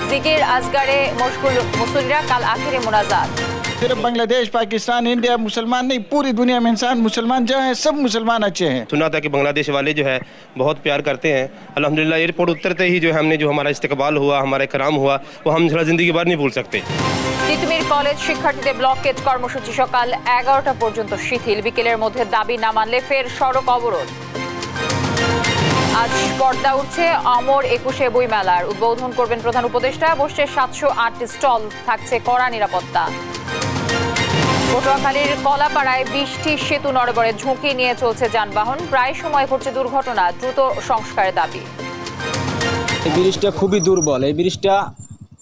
जिकिर असगरे मशगूल मुसल्लिरा कल आखिरी मुनाजात। सिर्फ बांग्लादेश, पाकिस्तान, इंडिया मुसलमान नहीं, पूरी दुनिया में इंसान मुसलमान जहाँ हैं सब मुसलमान अच्छे हैं। सुना था कि बांग्लादेश वाले जो है बहुत प्यार करते हैं। अल्हम्दुलिल्लाह एयरपोर्ट उतरते ही जो हमने जो हमारा इस्तकबाल हुआ, हमारा इकराम हुआ, वो हम ज़िंदगी भर नहीं भूल सकते। তিতুমির কলেজ শিক্ষার্থীদের ব্লকেট কর্মসূচি সকাল 11টা পর্যন্ত শিথিল। বিকেলের মধ্যে দাবি না মানলে ফের সড়ক অবরোধ। আজ পর্দা উঠছে অমর 21শে বইমেলার। উদ্বোধন করবেন প্রধান উপদেষ্টা। বসছে 708টি স্টল, থাকছে কড়া নিরাপত্তা। পটুয়াখালীর কলাপাড়ায় 20টি সেতু নড়বড়ে, ঝুঁকি নিয়ে চলছে যানবাহন। প্রায় সময় ঘটছে দুর্ঘটনা, দ্রুত সংস্কারের দাবি। এই ব্রিজটা খুবই দুর্বল, এই ব্রিজটা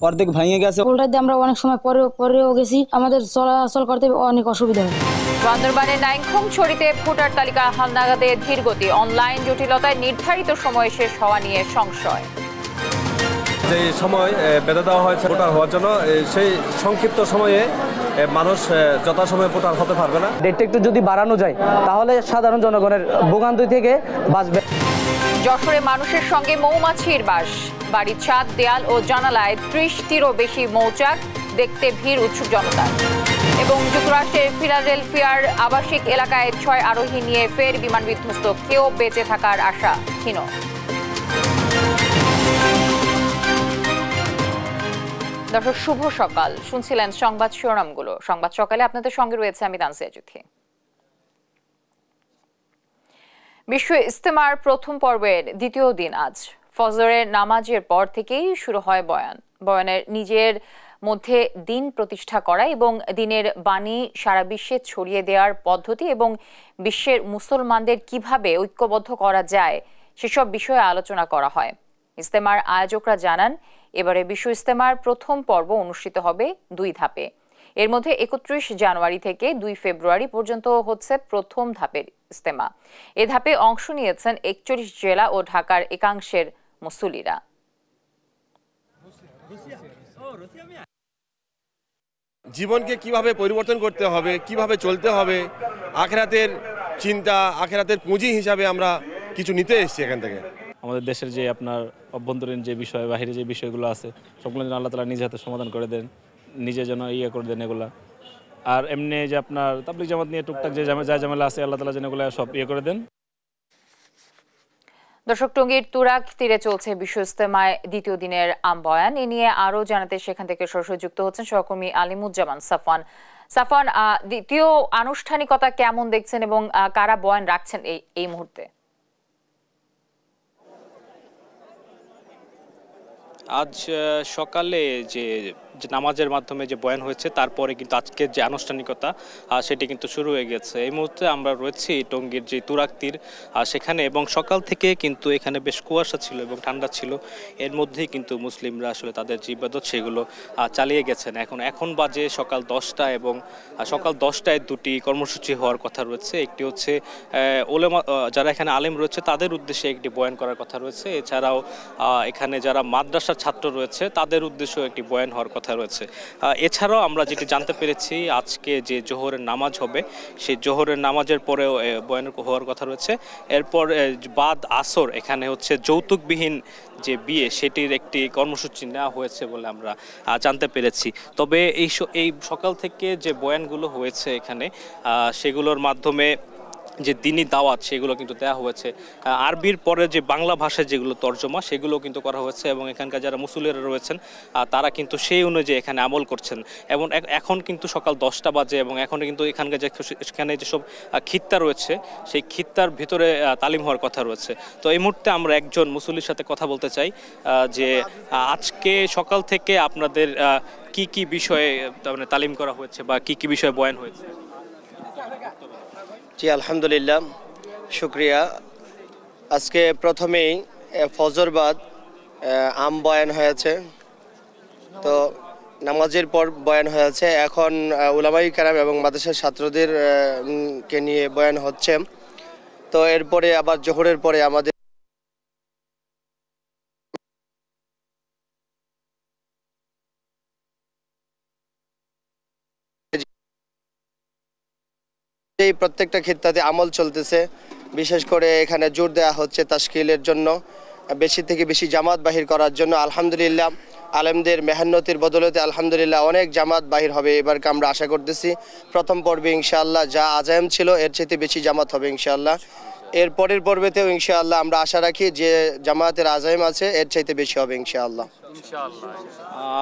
অর্ধেক ভেঙে গেছে। উল্টাতে আমরা অনেক সময় পরেও গেছি, আমাদের চলাচল করতে অনেক অসুবিধা হয়। বান্দরবানের নাইংখংছড়িতে ভোটার তালিকা হালনাগাদে ধীরগতি। অনলাইন জটিলতায় নির্ধারিত সময়ে শেষ হওয়া নিয়ে সংশয়। যে সময় বেঁধে দেওয়া হয়েছে ভোটার হওয়ার জন্য, সেই সংক্ষিপ্ত সময়ে মানুষ যথাসময়ে ভোটার হতে পারবে না। ডেটটা একটু যদি বাড়ানো যায় তাহলে সাধারণ জনগণের ভোগান্তি থেকে বাঁচবে। যশোরে মানুষের সঙ্গে মৌমাছির বাস। বাড়ির ছাদ, দেয়াল ও জানালায় 30টিরও বেশি মৌচাক, দেখতে ভিড় উৎসুক জনতার। এবং যুক্তরাষ্ট্রের ফিলাডেলফিয়ার আবাসিক এলাকায় 6 আরোহী নিয়ে ফের বিমান বিধ্বস্ত, কেউ বেঁচে থাকার আশা ক্ষীণ। দর্শক শুভ সকাল, শুনছিলেন সংবাদ শিরোনামগুলো। সংবাদ সকালে আপনাদের সঙ্গে রয়েছে আমি তানসিয়া জুথি। বিশ্ব ইজতেমার প্রথম পর্বের দ্বিতীয় দিন আজ। ফজরের নামাজের পর থেকেই শুরু হয় বয়ান। বয়ানের নিজের মধ্যে দিন প্রতিষ্ঠা করা এবং দিনের বাণী সারা বিশ্বে ছড়িয়ে দেওয়ার পদ্ধতি এবং বিশ্বের মুসলমানদের কিভাবে ঐক্যবদ্ধ করা যায় সেসব বিষয়ে আলোচনা করা হয়। ইজতেমার আয়োজকরা জানান, এবারে বিশ্ব ইজতেমার প্রথম পর্ব অনুষ্ঠিত হবে 2 ধাপে। এর মধ্যে 31 জানুয়ারি থেকে 2 ফেব্রুয়ারি পর্যন্ত হচ্ছে প্রথম ধাপের ইজতেমা। এ ধাপে অংশ নিয়েছেন 41 জেলা ও ঢাকার একাংশের মুসল্লিরা। জীবনকে কিভাবে পরিবর্তন করতে হবে, কিভাবে চলতে হবে, আখিরাতের চিন্তা, আখিরাতের পুঁজি হিসাবে আমরা কিছু নিতে এসেছি এখান থেকে। আমাদের দেশের যে আপনার অভ্যন্তরীণ যে বিষয়, বাহিরে যে বিষয়গুলো আছে সবগুলো যেন আল্লাহ তাআলা নিজে হাতে সমাধান করে দেন, নিজে যেন করে দেন এগুলা। আর এমনি যে আপনার তাবলীগ জামাত নিয়ে টুকটাক যে ঝামেলা আছে আল্লাহ তাআলা যেন এগুলো সব করে দেন। দর্শক, টঙ্গীর তুরাগ তীরে চলছে বিশ্ব ইজতেমায় দ্বিতীয় দিনের বয়ান। এ নিয়ে আরো জানাতে সেখান থেকে সরাসরি যুক্ত হচ্ছেন সহকর্মী আলিমুজ্জামান সাফওয়ান। সাফওয়ান, দ্বিতীয় আনুষ্ঠানিকতা কেমন দেখছেন এবং কারা বয়ান রাখছেন এই মুহূর্তে? আজ সকালে যে নামাজের মাধ্যমে যে বয়ান হয়েছে তারপরে কিন্তু আজকের যে আনুষ্ঠানিকতা সেটি কিন্তু শুরু হয়ে গেছে। এই মুহূর্তে আমরা রয়েছি টঙ্গীর যে তুরাগ তীর সেখানে, এবং সকাল থেকে কিন্তু এখানে বেশ কুয়াশা ছিল এবং ঠান্ডা ছিল। এর মধ্যেই কিন্তু মুসলিমরা আসলে তাদের যে ইবাদত সেগুলো চালিয়ে গেছেন। এখন বাজে সকাল 10টা এবং সকাল 10টায় 2টি কর্মসূচি হওয়ার কথা রয়েছে। একটি হচ্ছে ওলেমা, যারা এখানে আলেম রয়েছে তাদের উদ্দেশ্যে একটি বয়ান করার কথা রয়েছে। এছাড়াও এখানে যারা মাদ্রাসার ছাত্র রয়েছে তাদের উদ্দেশ্যেও একটি বয়ান হওয়ার কথা রয়েছে। এছাড়াও আমরা যেটি জানতে পেরেছি, আজকে যে জোহরের নামাজ হবে সেই জোহরের নামাজের পরেও বয়ান হওয়ার কথা রয়েছে। এরপর বাদ আসর এখানে হচ্ছে যৌতুকবিহীন যে বিয়ে সেটির একটি কর্মসূচি নেওয়া হয়েছে বলে আমরা জানতে পেরেছি। তবে এই সকাল থেকে যে বয়ানগুলো হয়েছে এখানে সেগুলোর মাধ্যমে যে দিনই দাওয়াত সেগুলো কিন্তু দেওয়া হয়েছে। আরবির পরে যে বাংলা ভাষায় যেগুলো তর্জমা সেগুলো কিন্তু করা হয়েছে এবং এখানকার যারা মুসল্লিরা রয়েছেন তারা কিন্তু সেই অনুযায়ী এখানে আমল করছেন। এবং এখন কিন্তু সকাল 10টা বাজে এবং এখন কিন্তু এখানে যেসব খিত্তা রয়েছে সেই খিত্তার ভিতরে তালিম হওয়ার কথা রয়েছে। তো এই মুহূর্তে আমরা একজন মুসল্লির সাথে কথা বলতে চাই যে আজকে সকাল থেকে আপনাদের কি কি বিষয়ে তালিম করা হয়েছে বা কি কি বিষয়ে বয়ান হয়েছে? জি আলহামদুলিল্লাহ, শুক্রিয়া। আজকে প্রথমেই ফজরবাদ বয়ান হয়েছে, তো নামাজের পর বয়ান হয়েছে। এখন উলামায়ে কেরাম এবং মাদ্রাসার ছাত্রদের কে নিয়ে বয়ান হচ্ছে। তো এরপরে আবার জোহরের পরে আমাদের এই প্রত্যেকটা ক্ষেত্রে আমল চলতেছে। বিশেষ করে এখানে জোর দেওয়া হচ্ছে তাশকিলের জন্য, বেশি থেকে বেশি জামাত বাহির করার জন্য। আলহামদুলিল্লাহ আলেমদের মেহনতের বদলতে আলহামদুলিল্লাহ অনেক জামাত বাহির হবে এবারকে আমরা আশা করতেছি। প্রথম পর্বে ইনশাআল্লাহ যা আজায়েম ছিল এর চেয়ে বেশি জামাত হবে ইনশাআল্লাহ। এর পরের পর্বেতেও ইনশাআল্লাহ আমরা আশা রাখি যে জামাতের আজায়েম আছে এর চাইতে বেশি হবে ইনশাআল্লাহ।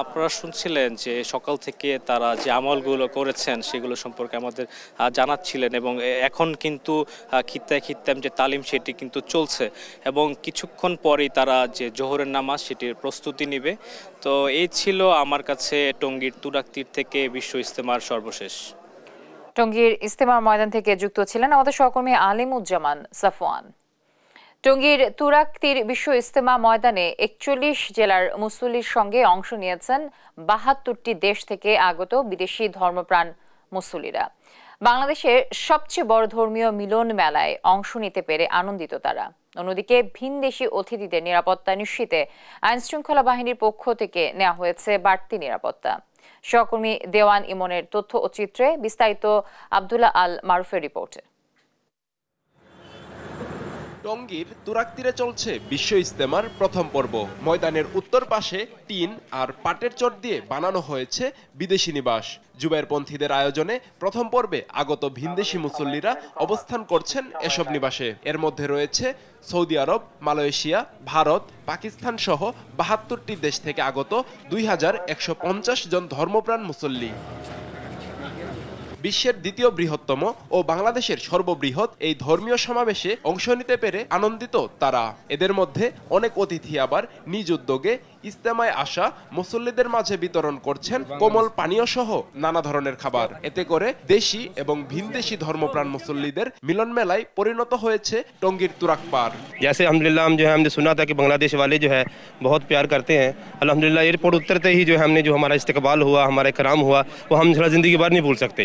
আপনারা শুনছিলেন যে সকাল থেকে তারা যে আমলগুলো করেছেন সেগুলো সম্পর্কে আমাদের জানাচ্ছিলেন এবং এখন কিন্তু খিত্তায় খিত্তাম যে তালিম সেটি কিন্তু চলছে এবং কিছুক্ষণ পরেই তারা যে জোহরের নামাজ সেটির প্রস্তুতি নেবে। তো এই ছিল আমার কাছে টঙ্গীর তুরাগতীর থেকে বিশ্ব ইজতেমার সর্বশেষ। টঙ্গীর ইজতেমার ময়দান থেকে যুক্ত ছিলেন আমাদের সহকর্মী আলিমুজ্জামান সাফওয়ান। টঙ্গীর তুরাগতীর বিশ্ব ইজতেমা ময়দানে ৪১ জেলার মুসল্লির সঙ্গে অংশ নিয়েছেন ৭২টি দেশ থেকে আগত বিদেশি ধর্মপ্রাণ মুসল্লিরা। বাংলাদেশের সবচেয়ে বড় ধর্মীয় মিলন মেলায় অংশ নিতে পেরে আনন্দিত তারা। অন্যদিকে ভিনদেশি অতিথিদের নিরাপত্তা নিশ্চিতে আইনশৃঙ্খলা বাহিনীর পক্ষ থেকে নেওয়া হয়েছে বাড়তি নিরাপত্তা। সহকর্মী দেওয়ান ইমনের তথ্য ও চিত্রে বিস্তারিত আব্দুল্লাহ আল মারুফের রিপোর্টে। টঙ্গীর তুরাগতীরে চলছে বিশ্ব ইজতেমার প্রথম পর্ব। ময়দানের উত্তর পাশে টিন আর পাটের চট দিয়ে বানানো হয়েছে বিদেশি নিবাস। জুবাইরপন্থীদের আয়োজনে প্রথম পর্বে আগত ভিনদেশি মুসল্লিরা অবস্থান করছেন এসব নিবাসে। এর মধ্যে রয়েছে সৌদি আরব, মালয়েশিয়া, ভারত, পাকিস্তান সহ ৭২টি দেশ থেকে আগত ২,১৫০ জন ধর্মপ্রাণ মুসল্লি। বিশ্বের দ্বিতীয় বৃহত্তম ও বাংলাদেশের সর্ববৃহৎ এই ধর্মীয় সমাবেশে অংশ নিতে পেরে আনন্দিত তারা। এদের মধ্যে অনেক অতিথি আবার নিজ উদ্যোগে ইজতেমায় আসা মুসল্লিদের মাঝে বিতরণ করছেন কোমল পানীয় সহ নানা ধরনের খাবার। এতে করে দেশি এবং ভিনদেশি ধর্মপ্রাণ মুসল্লিদের মিলন মেলায় পরিণত হয়েছে টঙ্গীর তুরাগ পার। जैसे अल्हम्दुलिल्लाह हम जो है हमने सुना था कि बांग्लादेश वाले जो है बहुत प्यार करते हैं। अल्हम्दुलिल्लाह एयरपोर्ट उतरते ही जो है हमने जो हमारा इस्तकबाल हुआ, हमारा इकराम हुआ, वो हम थोड़ा ज़िंदगी भर नहीं भूल सकते।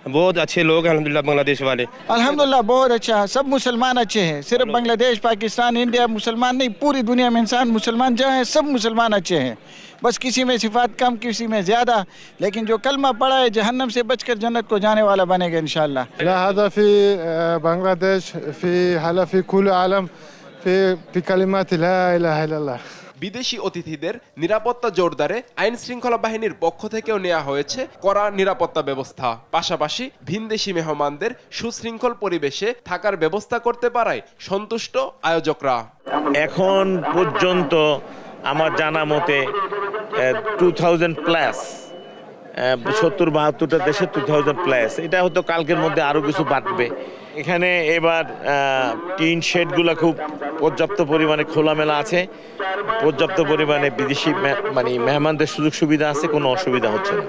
बहुत अच्छे लोग हैं अल्हम्दुलिल्लाह बांग्लादेश वाले। अल्हम्दुलिल्लाह बहुत अच्छा है, सब मुसलमान अच्छे हैं। सिर्फ बांग्लादेश, पाकिस्तान, इंडिया मुसलमान नहीं, पूरी दुनिया में इंसान मुसलमान जहाँ है सब मुसलमान अच्छे हैं। बस किसी में सिफात कम, किसी में ज़्यादा, लेकिन जो कलमा पड़ा है जहन्नम से बचकर जन्नत को जाने वाला बनेगा इंशाअल्लाह। لا هذا في بنغلاديش في هلا في كل عالم في كلمات لا إله إلا الله। বিদেশি অতিথিদের নিরাপত্তা জোরদারে আইন শৃঙ্খলা বাহিনীর পক্ষ থেকেও নেওয়া হয়েছে কড়া নিরাপত্তা ব্যবস্থা। পাশাপাশি ভিনদেশি মেহমানদের সুশৃঙ্খল পরিবেশে থাকার ব্যবস্থা করতে পারায় সন্তুষ্ট আয়োজকরা। এখন পর্যন্ত আমার জানা মতে 2000 প্লাস 70-72টা দেশে 2000 প্লাস। এটা হয়তো কালকের মধ্যে আরো কিছু বাড়বে। এখানে এবার টিন শেডগুলো খুব পর্যাপ্ত পরিমাণে খোলামেলা আছে, পর্যাপ্ত পরিমাণে বিদেশি মেহমানদের সুযোগ সুবিধা আছে, কোনো অসুবিধা হচ্ছে না।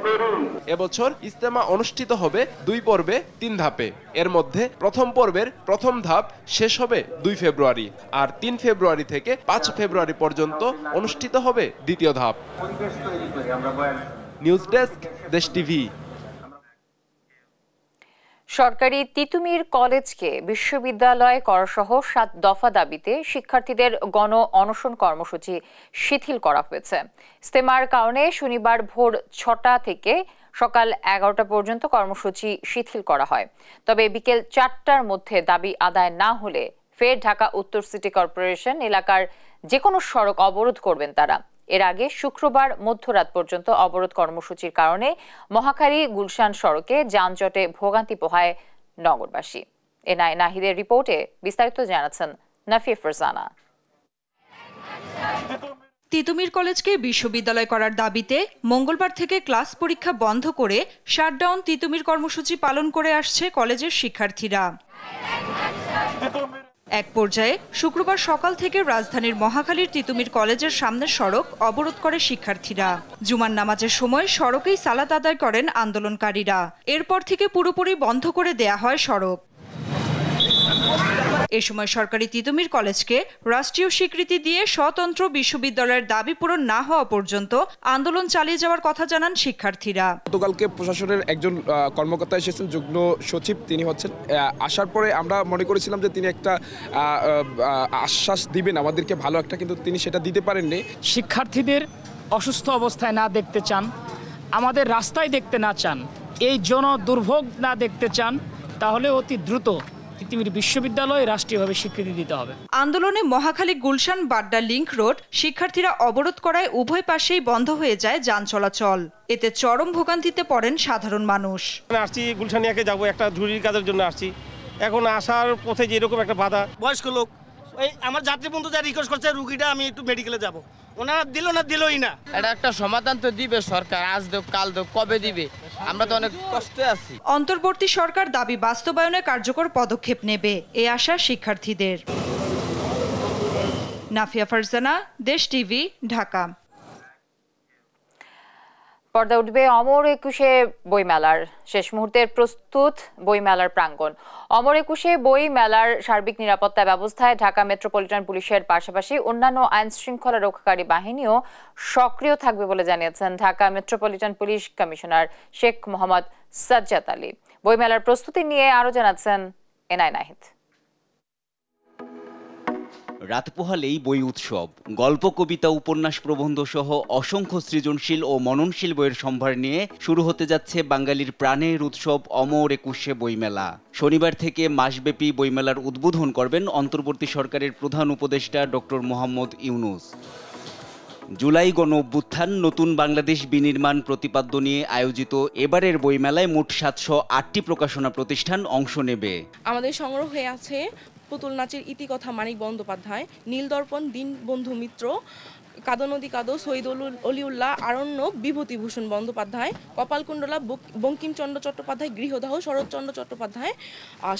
এবছর ইজতেমা অনুষ্ঠিত হবে 2 পর্বে 3 ধাপে। এর মধ্যে প্রথম পর্বের প্রথম ধাপ শেষ হবে 2 ফেব্রুয়ারি আর 3 ফেব্রুয়ারি থেকে 5 ফেব্রুয়ারি পর্যন্ত অনুষ্ঠিত হবে দ্বিতীয় ধাপ। নিউজ ডেস্ক, দেশ টিভি। সরকারি তিতুমির কলেজকে বিশ্ববিদ্যালয় করাসহ 7 দফা দাবিতে শিক্ষার্থীদের গণ অনশন কর্মসূচি শিথিল করা হয়েছে। ইজতেমার কারণে শনিবার ভোর 6টা থেকে সকাল 11টা পর্যন্ত কর্মসূচি শিথিল করা হয়। তবে বিকেল 4টার মধ্যে দাবি আদায় না হলে ফের ঢাকা উত্তর সিটি কর্পোরেশন এলাকার যে কোনো সড়ক অবরোধ করবেন তারা। এর আগে শুক্রবার মধ্যরাত পর্যন্ত অবরোধ কর্মসূচির কারণে মহাখালী গুলশান সড়কে যানজটে ভোগান্তি পোহায় নগরবাসী। এনআই নাহিদের রিপোর্টে বিস্তারিত জানাচ্ছেন নাফিয়া ফারজানা। তিতুমির কলেজকে বিশ্ববিদ্যালয় করার দাবিতে মঙ্গলবার থেকে ক্লাস পরীক্ষা বন্ধ করে শাটডাউন তিতুমির কর্মসূচি পালন করে আসছে কলেজের শিক্ষার্থীরা। এক পর্যায়ে শুক্রবার সকাল থেকে রাজধানীর মহাখালীর তিতুমির কলেজের সামনের সড়ক অবরোধ করে শিক্ষার্থীরা। জুমার নামাজের সময় সড়কেই সালাত আদায় করেন আন্দোলনকারীরা। এরপর থেকে পুরোপুরি বন্ধ করে দেয়া হয় সড়ক। এ সময় সরকারি তিতুমির কলেজকে রাষ্ট্রীয় স্বীকৃতি দিয়ে স্বতন্ত্র বিশ্ববিদ্যালয়ের দাবি পূরণ না হওয়া পর্যন্ত আন্দোলন চালিয়ে যাওয়ার কথা জানান শিক্ষার্থীরা। গতকালকে প্রশাসনের একজন কর্মকর্তা এসেছেন, যুগ্ম সচিব, তিনি হচ্ছেন। আসার পরে আমরা মনে করেছিলাম যে তিনি একটা আশ্বাস দিবেন আমাদেরকে ভালো একটা, কিন্তু তিনি সেটা দিতে পারেননি। শিক্ষার্থীদের অসুস্থ অবস্থায় না দেখতে চান, আমাদের রাস্তায় দেখতে না চান, এই জন দুর্ভোগ না দেখতে চান, তাহলে অতি দ্রুত তিতুমির বিশ্ববিদ্যালয় রাষ্ট্রীয়ভাবে স্বীকৃতি দিতে হবে। আন্দোলনে মহাখালী গুলশান বাড্ডা লিংক রোড শিক্ষার্থীরা অবরোধ করায় উভয় পাশেই বন্ধ হয়ে যায় যান চলাচল। এতে চরম ভোগান্তিতে পড়েন সাধারণ মানুষ। আসছি গুলশানিয়াকে যাবো, একটা জরুরি কাজের জন্য আসছি। এখন আসার পথে যে এরকম একটা বাধা, বয়স্ক লোক ওই আমার যাত্রী বন্ধু যা রিকোয়েস্ট করছে রুগীটা আমি একটু মেডিকেলে যাব, ওনারা দিলই না। এটা একটা সমাধান তো দিবে সরকার, আজ দেব কাল দেব, কবে দিবে? আমরা তো অনেক কষ্টে আছি। অন্তর্বর্তী সরকার দাবি বাস্তবায়নে কার্যকর পদক্ষেপ নেবে, এই আশা শিক্ষার্থীদের। নাফিয়া ফারজানা, দেশ টিভি, ঢাকা। পর্দা উঠবে অমর একুশে বইমেলার শেষ মুহূর্তের প্রস্তুত বইমেলার প্রাঙ্গণ। অমর একুশে বই মেলার সার্বিক নিরাপত্তা ব্যবস্থায় ঢাকা মেট্রোপলিটন পুলিশের পাশাপাশি অন্যান্য আইন শৃঙ্খলা রক্ষাকারী বাহিনীও সক্রিয় থাকবে বলে জানিয়েছেন Dhaka metropolitan police commissioner Sheikh Mohammad Sajjad Ali. বইমেলার প্রস্তুতি নিয়ে আরো জানাচ্ছেন এনআই নাহিদ। রাত পোহালেই বই উৎসব, গল্প, কবিতা, উপন্যাস, প্রবন্ধ সহ অসংখ্য সৃজনশীল ও মননশীল বইয়ের সম্ভার নিয়ে শুরু হতে যাচ্ছে বাঙালির প্রাণের উৎসব অমর একুশে বইমেলা। শনিবার থেকে মাসব্যাপী বইমেলার উদ্বোধন করবেন অন্তর্বর্তী সরকারের প্রধান উপদেষ্টা ডক্টর মোহাম্মদ ইউনূস। জুলাই গণ অভ্যুত্থান নতুন বাংলাদেশ বিনির্মাণ প্রতিপাদ্য নিয়ে আয়োজিত এবারের বইমেলায় মোট 708টি প্রকাশনা প্রতিষ্ঠান অংশ নেবে। আমাদের সংগ্রহে আছে পুতুল নাচের ইতিকথা মানিক বন্দ্যোপাধ্যায়, নীলদর্পণ দীনবন্ধু মিত্র, কাদো নদী কাদো শহীদ অলিউল্লাহ, আরণ্যক বিভূতিভূষণ বন্দ্যোপাধ্যায়, কপালকুণ্ডলা বঙ্কিমচন্দ্র চট্টোপাধ্যায়, গৃহদাহ শরৎচন্দ্র চট্টোপাধ্যায়,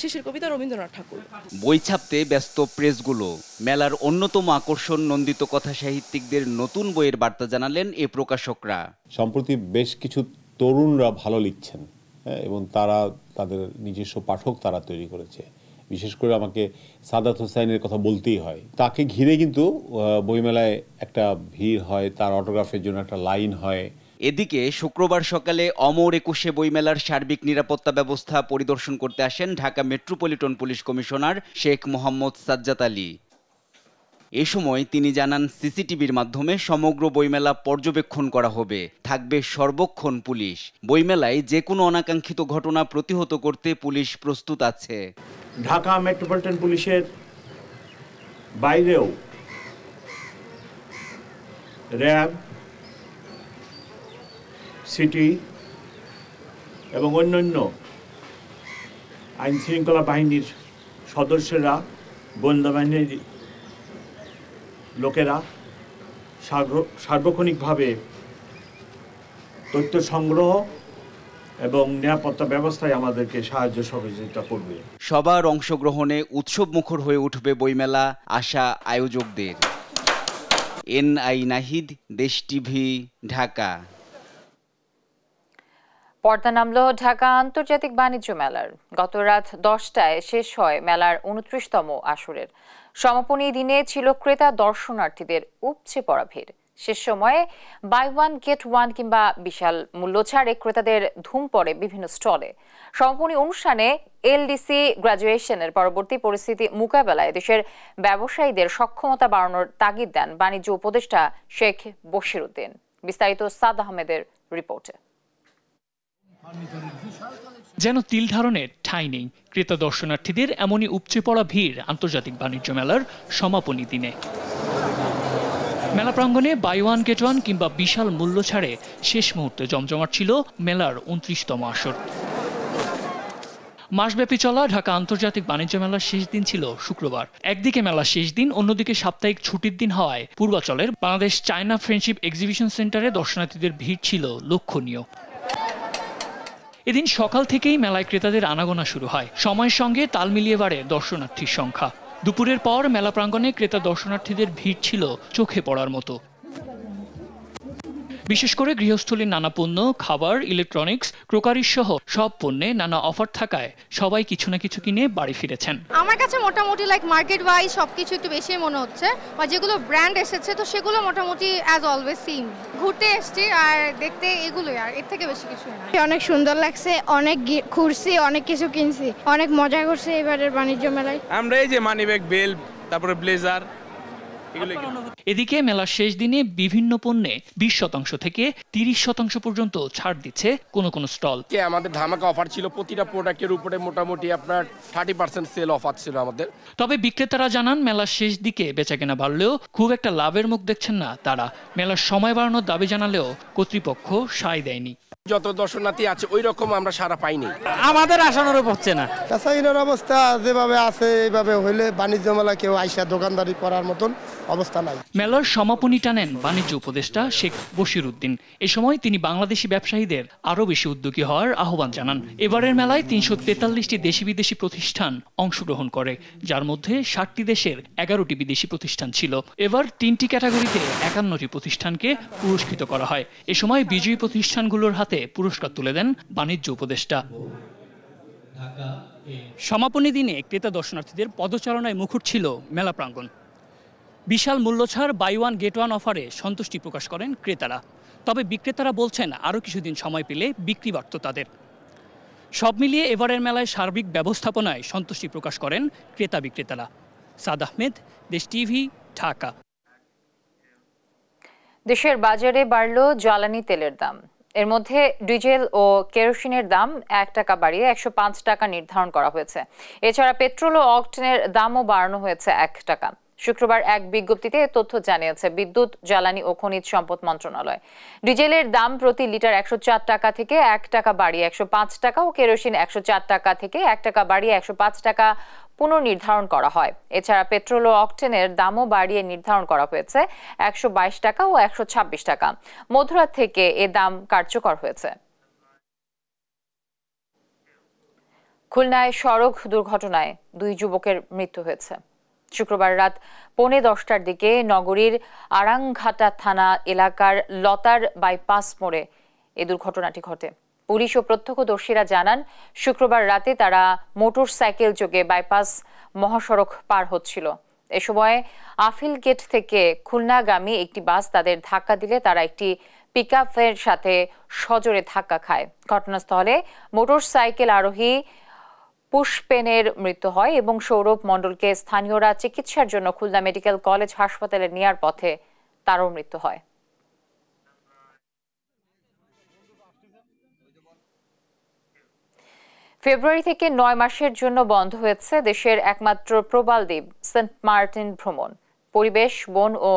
শেষের কবিতা রবীন্দ্রনাথ ঠাকুর। বই ছাপতে ব্যস্ত প্রেসগুলো। মেলার অন্যতম আকর্ষণ নন্দিত কথা সাহিত্যিকদের নতুন বইয়ের বার্তা জানালেন এ প্রকাশকরা। সম্প্রতি বেশ কিছু তরুণরা ভালো লিখছেন এবং তারা তাদের নিজস্ব পাঠক তারা তৈরি করেছে। বিশেষ করে আমাকে সাদাত হোসাইনের কথা বলতেই হয়। তাকে ঘিরে কিন্তু বইমেলায় একটা ভিড় হয়, তার অটোগ্রাফের জন্য একটা লাইন হয়। এদিকে শুক্রবার সকালে অমর একুশে বইমেলার সার্বিক নিরাপত্তা ব্যবস্থা পরিদর্শন করতে আসেন Dhaka metropolitan police commissioner Sheikh Mohammad Sajjad Ali. এ সময় তিনি জানান, সিসিটিভির মাধ্যমে সমগ্র বইমেলা পর্যবেক্ষণ করা হবে, থাকবে সর্বক্ষণ পুলিশ। বইমেলায় যে কোনো অনাকাঙ্ক্ষিত ঘটনা প্রতিহত করতে পুলিশ প্রস্তুত আছে। ঢাকা মেট্রোপলিটন পুলিশের বাইরেও র্যাব, সিটি এবং অন্যান্য আইন শৃঙ্খলা বাহিনীর সদস্যরা, গোয়েন্দা বাহিনীর লোকেরা সার্বক্ষণিকভাবে তথ্য সংগ্রহ এবং নিরাপত্তা ব্যবস্থায় আমাদেরকে সাহায্য সহযোগিতা করবে। সবার অংশগ্রহণে উৎসব মুখর হয়ে উঠবে বইমেলা, আশা আয়োজকদের। এনআই নাহিদ, দেশ টিভি, ঢাকা। পর্দা নামলো ঢাকা আন্তর্জাতিক বাণিজ্য মেলার। গত রাত 10টায় শেষ হয় মেলার 29তম আসরের। সমাপনী দিনে ছিল ক্রেতা দর্শনার্থীদের উপচে পড়া ভিড়। শেষ সময়ে বাই ওয়ান গেট ওয়ান কিংবা বিশাল মূল্য ছাড়ে ক্রেতাদের ধুম পড়ে বিভিন্ন স্টলে। সমাপনী অনুষ্ঠানে এলডিসি গ্র্যাজুয়েশনের পরবর্তী পরিস্থিতি মোকাবেলায় দেশের ব্যবসায়ীদের সক্ষমতা বাড়ানোর তাগিদ দেন বাণিজ্য উপদেষ্টা শেখ বশির উদ্দিন। বিস্তারিত সাদ আহমেদের রিপোর্টে। যেন তিল ধারণের ঠাঁই নেই ক্রেতা দর্শনার্থীদের এমনই উপচে পড়া ভিড় আন্তর্জাতিক বাণিজ্য মেলার সমাপনী দিনে। মেলা প্রাঙ্গণে বাই ওয়ান গেট ওয়ান কিংবা বিশাল মূল্য ছাড়ে শেষ মুহূর্তে জমজমাট ছিল মেলার 29তম আসর। মাসব্যাপী চলা ঢাকা আন্তর্জাতিক বাণিজ্য মেলার শেষ দিন ছিল শুক্রবার। একদিকে মেলার শেষ দিন, অন্যদিকে সাপ্তাহিক ছুটির দিন হওয়ায় পূর্বাচলের বাংলাদেশ চায়না ফ্রেন্ডশিপ এক্সিবিশন সেন্টারে দর্শনার্থীদের ভিড় ছিল লক্ষণীয়। এদিন সকাল থেকেই মেলায় ক্রেতাদের আনাগোনা শুরু হয়। সময়ের সঙ্গে তাল মিলিয়ে বাড়ে দর্শনার্থীর সংখ্যা। দুপুরের পর মেলা প্রাঙ্গণে ক্রেতা দর্শনার্থীদের ভিড় ছিল চোখে পড়ার মতো। বিশেষ করে গৃহস্থলীর নানা পণ্য, খাবার, ইলেকট্রনিক্স, ক্রোকারি সহ সব পণ্যে নানা অফার থাকায় সবাই কিছু না কিছু কিনে বাড়ি ফিরেছেন। আমার কাছে মোটামুটি মার্কেট ওয়াইজ সবকিছু একটু বেশি মনে হচ্ছে, বা যেগুলো ব্র্যান্ড এসেছে তো সেগুলো মোটামুটি অ্যাজ অলওয়েজ সেম। ঘুরতে এসেছি আর দেখতে এগুলোই, আর এর থেকে বেশি কিছু না। অনেক সুন্দর লাগছে, অনেক ঘুরছি, অনেক কিছু কিনছি, অনেক মজা করছে এবারের বাণিজ্য মেলায়। আমরা এই যে মানি ব্যাগ, বেল্ট, তারপরে ব্লেজার, এদিকে মেলার শেষ দিনে বিভিন্ন পণ্যে 20% থেকে 30% পর্যন্ত ছাড় দিচ্ছে কোনো কোনো স্টল। আমাদের ধামাকা অফার ছিল, প্রতিটা প্রোডাক্টের উপরে মোটামুটি আপনার 30% সেল অফার ছিল আমাদের। তবে বিক্রেতারা জানান মেলার শেষ দিকে বেচাকেনা বাড়লেও খুব একটা লাভের মুখ দেখছেন না তারা। মেলার সময় বাড়ানোর দাবি জানালেও কর্তৃপক্ষ সায় দেয়নি। যত দর্শনার্থী আছে ওই রকম আমরা সারা পাইনি, আমাদের আশানুরূপ হচ্ছে না। পেশাহীনের অবস্থা যেভাবে আছে এইভাবে হইলে বাণিজ্য মেলা কেউ আইসা দোকানদারি করার মতন অবস্থা নাই। মেলার সমাপনী টানেন বাণিজ্য উপদেষ্টা শেখ বশির উদ্দিন। এ সময় তিনি বাংলাদেশি ব্যবসায়ীদের আরও বেশি উদ্যোগী হওয়ার আহ্বান জানান। এবারের মেলায় 343টি দেশি বিদেশি প্রতিষ্ঠান অংশগ্রহণ করে, যার মধ্যে 60টি দেশের 11টি বিদেশি প্রতিষ্ঠান ছিল। এবার 3টি ক্যাটাগরিতে 51টি প্রতিষ্ঠানকে পুরস্কৃত করা হয়। এ সময় বিজয়ী প্রতিষ্ঠানগুলোর হাতে পুরস্কার তুলে দেন বাণিজ্য উপদেষ্টা। সমাপনী দিনে ক্রেতা দর্শনার্থীদের পদচারণায় মুখর ছিল মেলা প্রাঙ্গণ। বিশাল মূল্যছাড় বাই ওয়ান গেট ওয়ান অফারে সন্তুষ্টি প্রকাশ করেন ক্রেতারা। তবে বিক্রেতারা বলছেন আরও কিছুদিন সময় পেলে বিক্রি বাড়ত তাদের। সব মিলিয়ে এবারের মেলায় সার্বিক ব্যবস্থাপনায় সন্তুষ্টি প্রকাশ করেন ক্রেতা বিক্রেতারা। সাদ আহমেদ, দেশ টিভি, ঢাকা। দেশের বাজারে বাড়ল জ্বালানি তেলের দাম। এর মধ্যে ডিজেল ও কেরোসিনের দাম 1 টাকা বাড়িয়ে 105 টাকা নির্ধারণ করা হয়েছে। এছাড়া পেট্রোল ও অকটেনের দামও বাড়ানো হয়েছে 1 টাকা। শুক্রবার এক বিজ্ঞপ্তিতে তথ্য জানিয়েছে বিদ্যুৎ, জ্বালানি ও খনিজ সম্পদ মন্ত্রণালয়। ডিজেলের দাম প্রতি লিটার 104 টাকা থেকে 1 টাকা বাড়িয়ে 105 টাকা ও কেরোসিন 104 টাকা থেকে 1 টাকা বাড়িয়ে 105 টাকা পুনর্নির্ধারণ করা হয়। এছাড়া পেট্রোল ও অকটেনের দামও বাড়িয়ে নির্ধারণ করা হয়েছে 122 টাকা ও 126 টাকা। মধ্যরাত থেকে এ দাম কার্যকর হয়েছে। খুলনায় সড়ক দুর্ঘটনায় 2 যুবকের মৃত্যু হয়েছে। শুক্রবার রাত 10:45টার দিকে নগরীর আরাংঘাটা থানা এলাকার লতার বাইপাস মোড়ে এই দুর্ঘটনাটি ঘটে। পুলিশ ও প্রত্যক্ষদর্শীরা জানান, শুক্রবার রাতে তারা মোটরসাইকেল যোগে বাইপাস মহাসড়ক পার হচ্ছিল। এ সময় আফিল গেট থেকে খুলনাগামী একটি বাস তাদের ধাক্কা দিলে তারা একটি পিকআপের সাথে সজোরে ধাক্কা খায়। ঘটনাস্থলে মোটরসাইকেল আরোহী পুষ্পেনের মৃত্যু হয় এবং সৌরভ মণ্ডলকে স্থানীয়রা চিকিৎসার জন্য খুলনা মেডিকেল কলেজ হাসপাতালে নেয়ার পথে তারও মৃত্যু হয়। ফেব্রুয়ারি থেকে 9 মাসের জন্য বন্ধ হয়েছে দেশের একমাত্র প্রবাল দ্বীপ সেন্ট মার্টিন ভ্রমণ। পরিবেশ, বন ও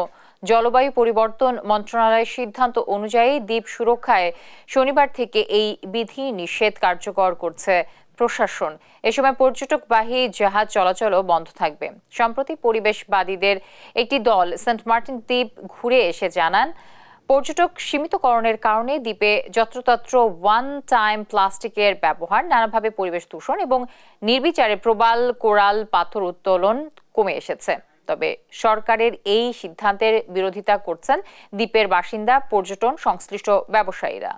জলবায়ু পরিবর্তন মন্ত্রণালয়ের সিদ্ধান্ত অনুযায়ী দ্বীপ সুরক্ষায় শনিবার থেকে এই বিধি নিষেধ কার্যকর করছে প্রশাসন। এ সময় পর্যটকবাহী জাহাজ চলাচলও বন্ধ থাকবে। সম্প্রতি পরিবেশবাদীদের একটি দল সেন্ট মার্টিন দ্বীপ ঘুরে এসে জানান, পর্যটক সীমিতকরণের কারণে দ্বীপে যত্রতত্র ওয়ান টাইম প্লাস্টিকের ব্যবহার, নানাভাবে পরিবেশ দূষণ এবং নির্বিচারে প্রবাল, কোরাল, পাথর উত্তোলন কমে এসেছে। তবে সরকারের এই সিদ্ধান্তের বিরোধিতা করছেন দ্বীপের বাসিন্দা, পর্যটন সংশ্লিষ্ট ব্যবসায়ীরা।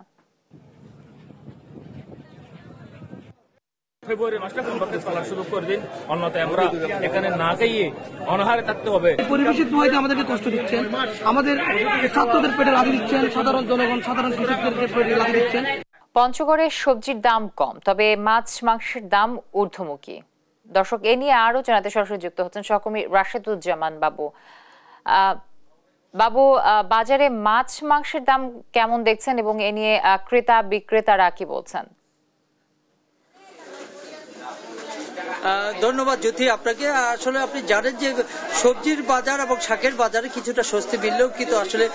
ফেব্রুয়ারি মাসটা কোনভাবে চলা শুরু করবেন, অন্যথায় আমরা এখানে না গিয়ে অনাহারে থাকতে হবে। পরিবেশিত হইতে আমাদেরকে কষ্ট দিচ্ছেন, আমাদের ছাত্রদের পেটে লাগিয়ে দিচ্ছেন, সাধারণ জনগণ, সাধারণ কৃষকদের পেটে লাগিয়ে দিচ্ছেন। পঞ্চগড়ে সবজির দাম কম, তবে মাছ মাংসের দাম ঊর্ধ্বমুখী। দর্শক, এ নিয়ে আরো জানাতে সরাসরি যুক্ত হচ্ছেন সহকর্মী রাশেদুজ্জামান বাবু। বাবু, বাজারে মাছ মাংসের দাম কেমন দেখছেন এবং এ নিয়ে ক্রেতা বিক্রেতারা কি বলছেন? ধন্যবাদ জ্যোতি আপনাকে। আসলে আপনি জানেন যে সবজির বাজার এবং শাকের বাজারে কিছুটা স্বস্তি মিললেও কিন্তু আসলে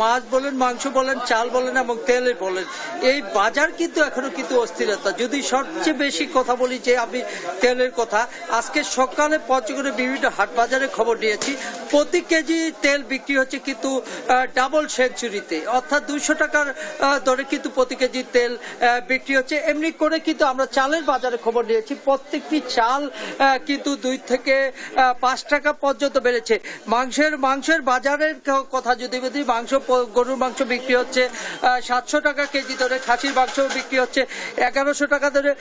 মাছ বলেন, মাংস বলেন, চাল বলেন এবং তেলের বলেন, এই বাজার কিন্তু এখনো কিন্তু অস্থিরতা। যদি সবচেয়ে বেশি কথা বলি যে আমি তেলের কথা, আজকে সকালে পঞ্চগড়ে বিভিন্ন হাট বাজারে খবর নিয়েছি, প্রতি কেজি তেল বিক্রি হচ্ছে কিন্তু ডাবল সেঞ্চুরিতে, অর্থাৎ 200 টাকার দরে কিন্তু প্রতি কেজি তেল বিক্রি হচ্ছে। এমনি করে কিন্তু আমরা চালের বাজারে খবর নিয়েছি, প্রত্যেকটি চাল কিন্তু 2 থেকে 5 টাকা পর্যন্ত বেড়েছে। মাংসের বাজারের কথা যদি বলি, গরুর মাংস বিক্রি হচ্ছে 700 টাকা কেজি দরে, খাসির মাংস বিক্রি হচ্ছে 1100 টাকা দরে,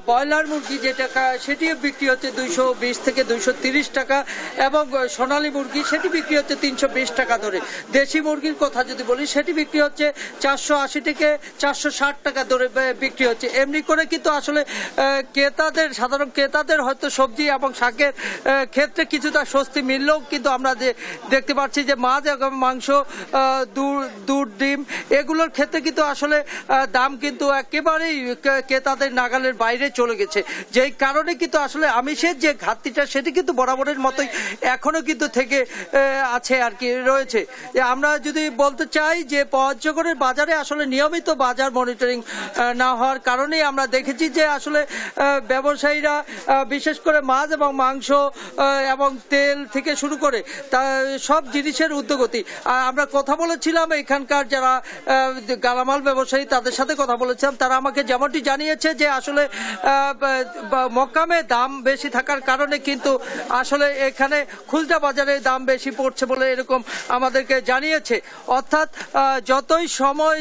ব্রয়লার মুরগি যেটা সেটিও বিক্রি হচ্ছে 220 থেকে 230 টাকা এবং সোনালী মুরগি সেটি বিক্রি হচ্ছে 320 টাকা দরে। দেশি মুরগির কথা যদি বলি, সেটি বিক্রি হচ্ছে 480 থেকে 460 টাকা দরে বিক্রি হচ্ছে। এমনি করে কিন্তু আসলে সাধারণ ক্রেতা ক্রেতাদের হয়তো সবজি এবং শাকের ক্ষেত্রে কিছুটা স্বস্তি মিললেও কিন্তু আমরা দেখতে পাচ্ছি যে মাছ এবং মাংস, দুধ, ডিম এগুলোর ক্ষেত্রে কিন্তু আসলে দাম কিন্তু একেবারেই ক্রেতাদের নাগালের বাইরে চলে গেছে, যেই কারণে কিন্তু আসলে আমিষের যে ঘাটতিটা সেটি কিন্তু বরাবরের মতোই এখনো কিন্তু থেকে আছে আর কি রয়েছে। আমরা যদি বলতে চাই যে পঞ্চগড়ের বাজারে আসলে নিয়মিত বাজার মনিটরিং না হওয়ার কারণেই আমরা দেখেছি যে আসলে ব্যবসায়ীরা বিশেষ করে মাছ এবং মাংস এবং তেল থেকে শুরু করে সব জিনিসের ঊর্ধ্বগতি। আমরা কথা বলেছিলাম এখানকার যারা গালামাল ব্যবসায়ী তাদের সাথে কথা বলেছিলাম, তারা আমাকে যেমনটি জানিয়েছে যে আসলে মক্কামে দাম বেশি থাকার কারণে কিন্তু আসলে এখানে খুচরা বাজারে দাম বেশি পড়ছে বলে এরকম আমাদেরকে জানিয়েছে। অর্থাৎ যতই সময়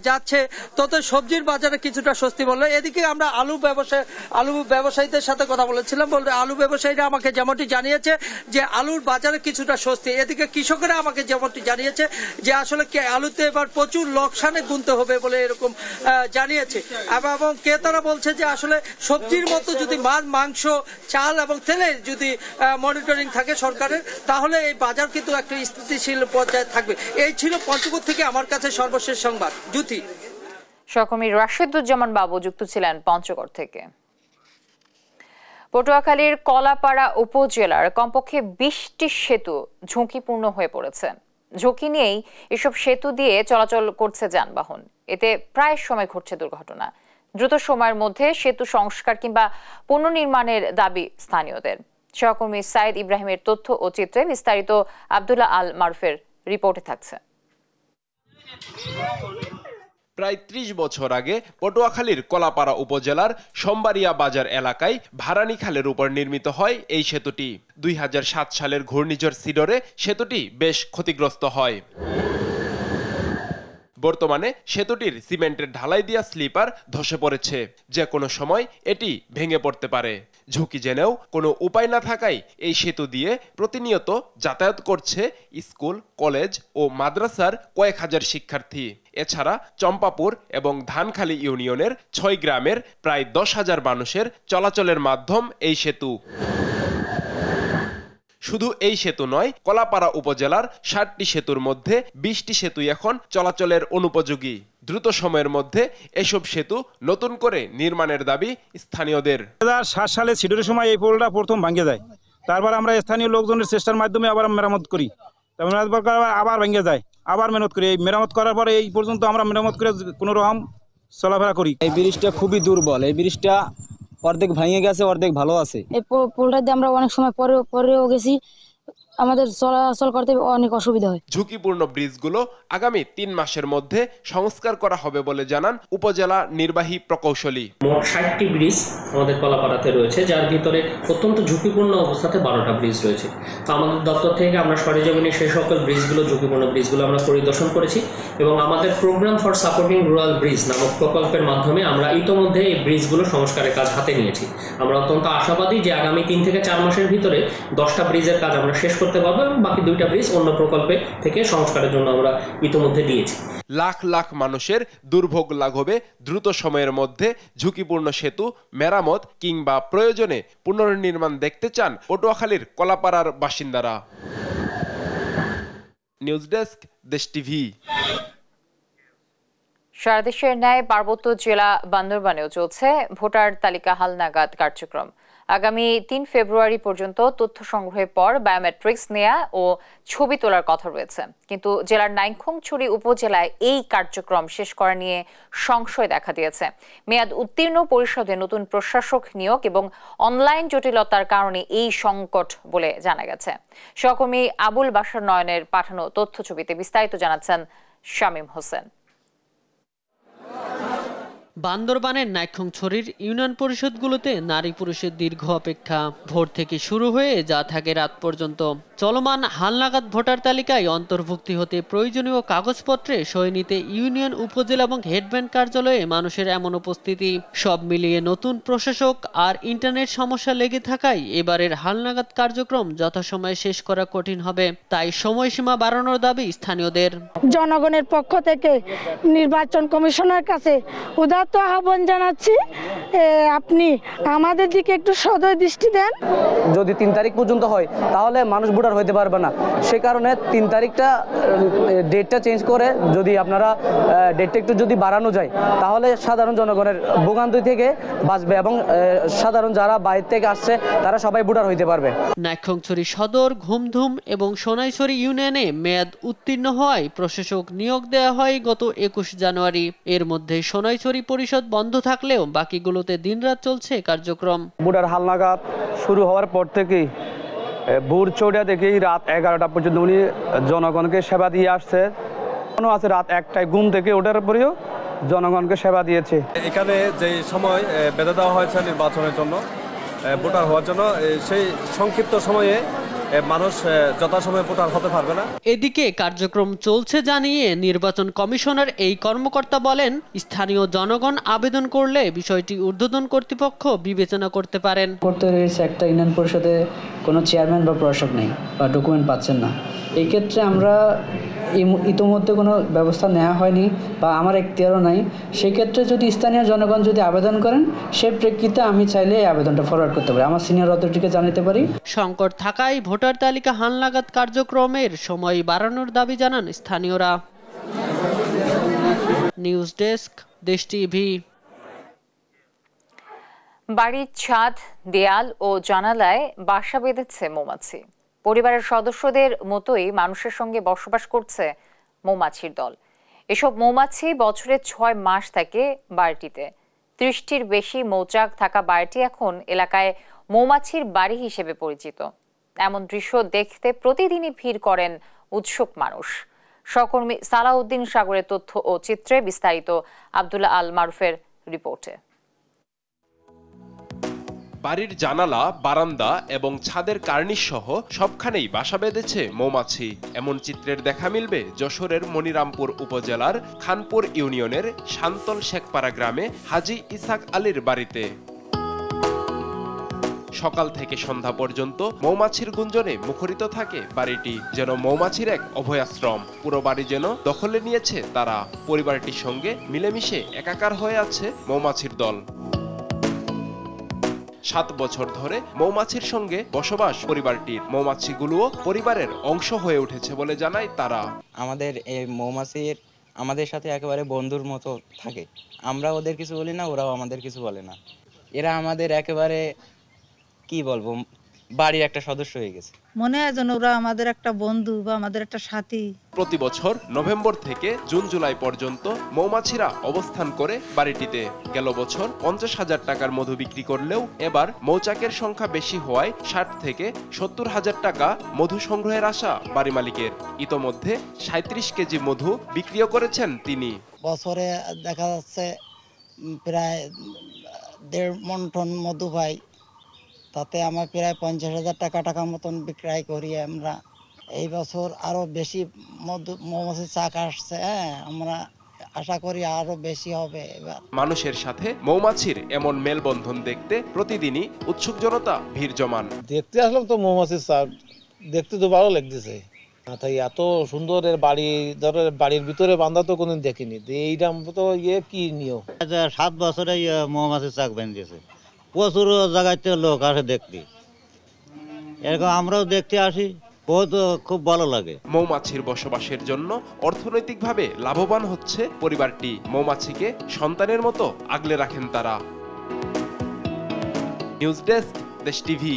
যাচ্ছে ততই সবজির বাজারে কিছুটা স্বস্তি বললো। এদিকে আমরা আলু ব্যবসায়ীদের সাথে কথা বলেছিলাম, বলতে আলু ব্যবসায়ীরা আমাকে যেমনটি জানিয়েছে যে আলুর বাজারে কিছুটা স্বস্তি। এদিকে কৃষকেরা আমাকে যেমনটি জানিয়েছে যে আসলে আলুতে এবার প্রচুর লোকসানে গুনতে হবে বলে এরকম জানিয়েছে। এবং ক্রেতারা বলছে যে আসলে সবজির মতো যদি মাছ, মাংস, চাল এবং তেলের যদি মনিটরিং থাকে সরকারের, তাহলে এই বাজার কিন্তু একটা স্থিতিশীল পর্যায়ে থাকবে। এই ছিল পঞ্চগড় থেকে আমার কাছে সর্বশেষ সংবাদ। জ্যোতি। সহকর্মী রাশেদুজ্জামান বাবু যুক্ত ছিলেন পঞ্চগড় থেকে। পটুয়াখালীর কলাপাড়া উপজেলার কমপক্ষে 20টি সেতু ঝুঁকিপূর্ণ হয়ে পড়েছে। ঝুঁকি নিয়েই এসব সেতু দিয়ে চলাচল করছে যানবাহন, এতে প্রায় সময় ঘটছে দুর্ঘটনা। দ্রুত সময়ের মধ্যে সেতু সংস্কার কিংবা পুনর্নির্মাণের দাবি স্থানীয়দের। সহকর্মী সাইদ ইব্রাহিমের তথ্য ও চিত্রে বিস্তারিত আব্দুল্লাহ আল মারুফের রিপোর্টে থাকছে। প্রায় 30 বছর আগে পটুয়াখালীর কলাপাড়া উপজেলার সম্বারিয়া বাজার এলাকায় ভারানী খালের উপর নির্মিত হয় এই সেতুটি। 2007 সালের ঘূর্ণিঝড় সিডরে সেতুটি বেশ ক্ষতিগ্রস্ত হয়। বর্তমানে সেতুটির সিমেন্টের ঢালাই দিয়া স্লিপার ধসে পড়েছে, যে কোনো সময় এটি ভেঙে পড়তে পারে। ঝুঁকি জেনেও কোনো উপায় না থাকায় এই সেতু দিয়ে প্রতিনিয়ত যাতায়াত করছে স্কুল, কলেজ ও মাদ্রাসার কয়েক হাজার শিক্ষার্থী। এছাড়া চম্পাপুর এবং ধানখালী ইউনিয়নের 6 গ্রামের প্রায় 10,000 মানুষের চলাচলের মাধ্যম এই সেতু। শুধু এই সেতু নয়, কলাপাড়া উপজেলার 60টি সেতুর মধ্যে 20টি সেতুই এখন চলাচলের অনুপযোগী। দ্রুত সময়ের মধ্যে এসব সেতু নতুন করে নির্মাণের দাবি স্থানীয়দের। 2007 সালে সিডরের সময় এই পোলটা প্রথম ভাঙে যায়, তারপর আমরা স্থানীয় লোকজনের চেষ্টার মাধ্যমে আবার মেরামত করি, আবার ভেঙে যায়, আবার মেরামত করি। এই মেরামত করার পরে এই পর্যন্ত আমরা মেরামত করে কোনো রকম চলাফেরা করি। এই ব্রিজটা খুবই দুর্বল, এই ব্রিজটা অর্ধেক ভেঙে গেছে, অর্ধেক ভালো আছে। এই পোলটা দিয়ে আমরা অনেক সময় পরেও গেছি, আমাদের চলাচল করতে অনেক অসুবিধা হয়। ঝুঁকিপূর্ণ ব্রিজগুলো আগামী 3 মাসের মধ্যে সংস্কার করা হবে বলে জানান উপজেলা নির্বাহী প্রকৌশলী। মোট 60টি ব্রিজ আমাদের কলাপাড়াতে রয়েছে, যার ভিতরে অত্যন্ত ঝুঁকিপূর্ণ অবস্থাতে 12টা ব্রিজ রয়েছে। তো আমাদের দপ্তর থেকে আমরা সরেজমিনে সেই সকল ব্রিজগুলো, ঝুঁকিপূর্ণ ব্রিজগুলো আমরা পরিদর্শন করেছি এবং আমাদের programme for supporting rural bridge নামক প্রকল্পের মাধ্যমে আমরা ইতোমধ্যে এই ব্রিজগুলো সংস্কারের কাজ হাতে নিয়েছি। আমরা অত্যন্ত আশাবাদী যে আগামী 3 থেকে 4 মাসের ভিতরে 10টা ব্রিজের কাজ আমরা শেষ করতে পারবো এবং বাকি 2টা ব্রিজ অন্য প্রকল্পে থেকে সংস্কারের জন্য আমরা ইতোমধ্যে দিয়েছি। লাখ লাখ মানুষের দুর্ভোগ লাঘবে দ্রুত সময়ের মধ্যে ঝুঁকিপূর্ণ সেতু মেরামত কিংবা প্রয়োজনে পুনর্নির্মাণ দেখতে চান পটুয়াখালীর কলাপাড়ার বাসিন্দারা। নিউজ ডেস্ক, দেশ টিভি। সারা দেশের ন্যায় পার্বত্য জেলা বান্দরবানেও চলছে ভোটার তালিকা হালনাগাদ কার্যক্রম। আগামী 3 ফেব্রুয়ারি পর্যন্ত তথ্য সংগ্রহের পর বায়োমেট্রিক্স নেয়া ও ছবি তোলার কথা রয়েছে, কিন্তু জেলার নাইক্ষ্যংছড়ি উপজেলায় এই কার্যক্রম শেষ করা নিয়ে সংশয় দেখা দিয়েছে। মেয়াদ উত্তীর্ণ পরিষদে নতুন প্রশাসক নিয়োগ এবং অনলাইন জটিলতার কারণে এই সংকট বলে জানা গেছে। সহকর্মী আবুল বাশার নয়নের পাঠানো তথ্য ছবিতে বিস্তারিত জানাচ্ছেন শামীম হোসেন। বান্দরবানের নাইক্ষ্যংছড়ির ইউনিয়ন পরিষদগুলোতে নারী পুরুষের দীর্ঘ অপেক্ষা। ভোর থেকে শুরু হয়ে যা থাকে রাত পর্যন্ত। চলমান হালনাগাদ ভোটার তালিকায় অন্তর্ভুক্তি হতে প্রয়োজনীয় কাগজপত্রে সই নিতে ইউনিয়ন, উপজেলা এবং হেডব্যান্ড কার্যালয়ে মানুষের এমন উপস্থিতি। সব মিলিয়ে নতুন প্রশাসক আর ইন্টারনেট সমস্যা লেগে থাকায় এবারের হালনাগাদ কার্যক্রম যথাসময়ে শেষ করা কঠিন হবে। তাই সময়সীমা বাড়ানোর দাবি স্থানীয়দের। জনগণের পক্ষ থেকে নির্বাচন কমিশনের কাছে উদাত্ত তো আহ্বান জানাচ্ছি আপনি আমাদের দিকে একটু সদয় দৃষ্টি দেন। যদি 3 তারিখ পর্যন্ত হয় তাহলে মানুষ ভোটার হতে পারবে না, সে কারণে 3 তারিখটা ডেটটা চেঞ্জ করে যদি আপনারা ডেটটা একটু যদি বাড়ানো যায় তাহলে সাধারণ জনগণের ভোগান্তি থেকে বাঁচবে এবং সাধারণ যারা বাইরে থেকে আসছে তারা সবাই ভোটার হইতে পারবে। নাইক্ষ্যংছড়ি সদর, ঘুমধুম এবং সোনাইছড়ি ইউনিয়নে মেয়াদ উত্তীর্ণ হওয়ায় প্রশাসক নিয়োগ দেওয়া হয় গত 21 জানুয়ারি। এর মধ্যে সোনাইছড়ি পরিষদ বন্ধ থাকলেও বাকিগুলোতে দিনরাত চলছে কার্যক্রম। ভোটার হালনাগাদ শুরু হওয়ার পর থেকেই ভোর 4টা থেকেই রাত 11টা পর্যন্ত উনি জনগণকে সেবা দিয়ে আসছে। আছে রাত 1টায় ঘুম থেকে ওঠার পরেও জনগণকে সেবা দিয়েছে। এখানে যে সময় বেঁধে দেওয়া হয়েছে নির্বাচনের জন্য, ভোটার হওয়ার জন্য, সেই সংক্ষিপ্ত সময়ে মানুষ যথাসময়ে ভোটার হতে পারবে না। এদিকে কার্যক্রম চলছে জানিয়ে নির্বাচন কমিশনার এই কর্মকর্তা বলেন, স্থানীয় জনগণ আবেদন করলে বিষয়টি ঊর্ধ্বতন কর্তৃপক্ষ বিবেচনা করতে পারেন। করতে রয়েছে একটা ইউনিয়ন পরিষদে কোনো চেয়ারম্যান বা প্রশাসক নেই বা ডকুমেন্ট পাচ্ছেন না। এই ক্ষেত্রে আমরা ইতিমধ্যে কোনো ব্যবস্থা নেওয়া হয়নি বা আমার এখতিয়ারও নাই। সেক্ষেত্রে যদি স্থানীয় জনগণ যদি আবেদন করেন সেই প্রেক্ষিতে আমি চাইলে এই আবেদনটা ফরওয়ার্ড করতে পারি, আমার সিনিয়র অথরিটিকে জানাতে পারি। সংকট থাকায় ভোটার তালিকা হালনাগাদ কার্যক্রমের সময় বাড়ানোর দাবি জানান স্থানীয়রা। নিউজ ডেস্ক, দেশ টিভি। বাড়ির ছাদ, দেয়াল ও জানালায় বাসা বেঁধেছে মৌমাছি। পরিবারের সদস্যদের মতোই মানুষের সঙ্গে বসবাস করছে মৌমাছির দল। এসব মৌমাছি বছরে 6 মাস থাকে বাড়িটিতে। 30টির বেশি মৌচাক থাকা বাড়িটি এখন এলাকায় মৌমাছির বাড়ি হিসেবে পরিচিত। এমন দৃশ্য দেখতে প্রতিদিনই ভিড় করেন উৎসুক মানুষ। সহকর্মী সালাউদ্দিন সাগরের তথ্য ও চিত্রে বিস্তারিত আব্দুল্লাহ আল মারুফের রিপোর্টে। বাড়ির জানালা, বারান্দা এবং ছাদের কার্নিশ সহ সবখানেই বাসা বেঁধেছে মৌমাছি। এমন চিত্রের দেখা মিলবে যশোরের মনিরামপুর উপজেলার খানপুর ইউনিয়নের শান্তল শেখপাড়া গ্রামে হাজী ইসাক আলীর বাড়িতে। সকাল থেকে সন্ধ্যা পর্যন্ত মৌমাছির গুঞ্জনে মুখরিত থাকে বাড়িটি, যেন মৌমাছির এক অভয়াশ্রম। পুরো বাড়ি যেন দখলে নিয়েছে তারা। পরিবারটির সঙ্গে মিলেমিশে একাকার হয়ে আছে মৌমাছির দল। 7 বছর ধরে মৌমাছির সঙ্গে বসবাস পরিবারটির। মৌমাছিগুলোও পরিবারের অংশ হয়ে উঠেছে বলে জানায় তারা। আমাদের এই মৌমাছির আমাদের সাথে একেবারে বন্ধুর মতো থাকে। আমরা ওদের কিছু বলি না, ওরাও আমাদের কিছু বলে না। এরা আমাদের একেবারে কি বলবো, বাড়ির একটা সদস্য হয়ে গেছে। মনে হয় যেন ওরা আমাদের একটা বন্ধু বা আমাদের একটা সাথী। প্রতি বছর নভেম্বর থেকে জুন জুলাই পর্যন্ত মৌমাছিরা অবস্থান করে বাড়িটিতে। গেল বছর 50,000 টাকার মধু বিক্রি করলেও এবার মৌচাকের সংখ্যা বেশি হওয়ায় 60 থেকে 70,000 টাকা মধু সংগ্রহের আশা বাড়ি মালিকের। ইতোমধ্যে 37 কেজি মধু বিক্রিও করেছেন তিনি। বছরে দেখা যাচ্ছে প্রায় 1.5 মণ টন মধু পাই, তাতে আমরা প্রায় 50,000 টাকা মতন বিক্রয় করি আমরা। এই বছর আরো বেশি মৌমাছির চাক আসছে, আমরা আশা করি আরো বেশি হবে এবার। মানুষের সাথে মৌমাছির এমন মেলবন্ধন দেখতে প্রতিদিনই উৎসুক জনতা ভিড় জমান। দেখতে আসলাম তো মৌমাছির চাক, দেখতে তো ভালো লাগতেছে। তাই এত সুন্দর এর বাড়ি, ধরো বাড়ির ভিতরে বান্ধা তো কোনদিন দেখিনি। এইটা তো কি নিয়ম? 7 বছরে মৌমাছির চাক বেঁধেছে, প্রচুর জায়গাতে লোক আসে দেখতে, এরকম আমরাও দেখতে আসি, বহুত খুব ভালো লাগে। মৌমাছির বসবাসের জন্য অর্থনৈতিকভাবে লাভবান হচ্ছে পরিবারটি। মৌমাছিকে সন্তানের মতো আগলে রাখেন তারা। নিউজ ডেস্ক, দেশ টিভি।